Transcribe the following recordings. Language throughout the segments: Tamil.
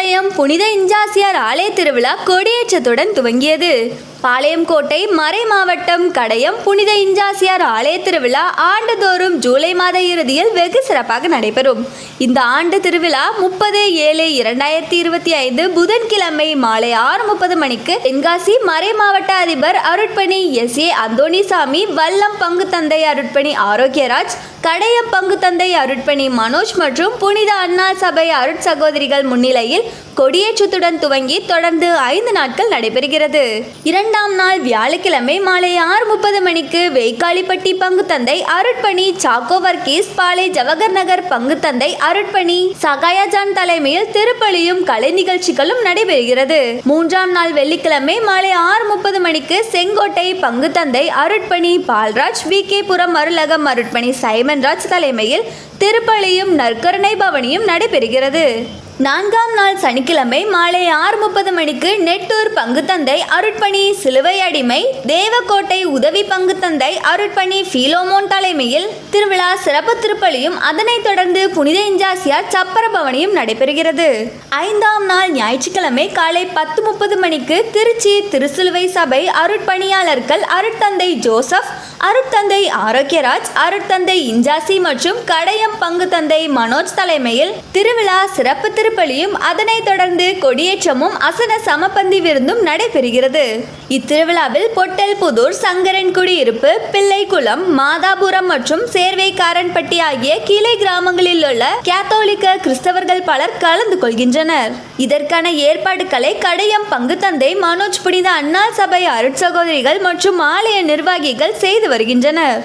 கடையம் புனித இஞ்சாசியார் ஆலய திருவிழா கொடியேற்றத்துடன் துவங்கியது. பாளையங்கோட்டை மறை மாவட்டம் கடையம் புனித இஞ்சாசியார் ஆலய திருவிழா ஆண்டுதோறும் ஜூலை மாத இறுதியில் வெகு சிறப்பாக நடைபெறும். இந்த ஆண்டு திருவிழா 30/7/2025 புதன்கிழமை மாலை 6:30 மணிக்கு தென்காசி மறை மாவட்ட அதிபர் அருட்பணி SA அந்தோணிசாமி, வல்லம் பங்கு தந்தை அருட்பணி ஆரோக்கியராஜ், கடையம் பங்கு தந்தை அருட்பணி மனோஜ் மற்றும் புனித அண்ணா சபை அருட்சகோதரிகள் முன்னிலையில் கொடியேற்றத்துடன் துவங்கி தொடர்ந்து 5 நாட்கள் நடைபெறுகிறது. இரண்டாம் நாள் வியாழக்கிழமை மாலை 6:30 மணிக்கு வெய்க்காலிப்பட்டி பங்கு தந்தை அருட்பணி சாக்கோ வர்கீஸ், பாளை ஜவஹர் நகர் பங்கு தந்தை அருட்பணி சகாயாஜான் தலைமையில் திருப்பலியும் கலை நிகழ்ச்சிகளும் நடைபெறுகிறது. மூன்றாம் நாள் வெள்ளிக்கிழமை மாலை 6:30 மணிக்கு செங்கோட்டை பங்கு தந்தை அருட்பணி பால்ராஜ், VK புரம் அருளகம் அருட்பணி சைமன்ராஜ் தலைமையில் திருப்பலியும் நற்கருணை பவனியும் நடைபெறுகிறது. நான்காம் நாள் சனிக்கிழமை மாலை 6:30 மணிக்கு நெட்டூர் பங்கு தந்தை அருட்பணி சிலுவை அடிமை, தேவக்கோட்டை உதவி பங்கு தந்தை அருட்பணி பீலோமோன் தலைமையில் திருவிழா சிறப்பு திருப்பலியும் அதனைத் தொடர்ந்து புனித இஞ்சாசியார் சப்பர பவனியும் நடைபெறுகிறது. ஐந்தாம் நாள் ஞாயிற்றுக்கிழமை காலை 10:30 மணிக்கு திருச்சி திருசிலுவை சபை அருட்பணியாளர்கள் அருட்தந்தை ஜோசப், அருட்தந்தை ஆரோக்கியராஜ், அருட்தந்தை இஞ்சாசி மற்றும் கடையம் பங்கு தந்தை மனோஜ் தலைமையில் திருவிழா சிறப்பு திருப்பலியும் அதனைத் தொடர்ந்து கொடியேற்றமும் அசன சமபந்தி விருந்தும் நடைபெறுகிறது. இத்திருவிழாவில் பொட்டல்புதூர், சங்கரன் குடியிருப்பு, பிள்ளைக்குளம், மாதாபுரம் மற்றும் சேர்வைக்காரன்பட்டி ஆகிய கிளை கிராமங்களில் உள்ள கேத்தோலிக்க கிறிஸ்தவர்கள் பலர் கலந்து கொள்கின்றனர். இதற்கான ஏற்பாடுகளை கடையம் பங்கு தந்தை மனோஜ், புனித அண்ணா சபை அருட்சகோதரிகள் மற்றும் ஆலய நிர்வாகிகள் செய்து வருகின்றனர்.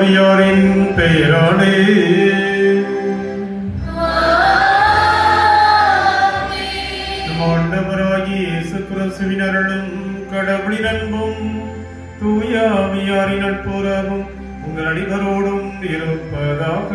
ஆவியாரின் பெயராலே. நம் ஆண்டவராகிய இயேசு கிறிஸ்துவின் அருளும் கடவுளின் அன்பும் தூய ஆவியாரின் நட்புறவும் உங்கள் அனைவரோடும் இருப்பதாக.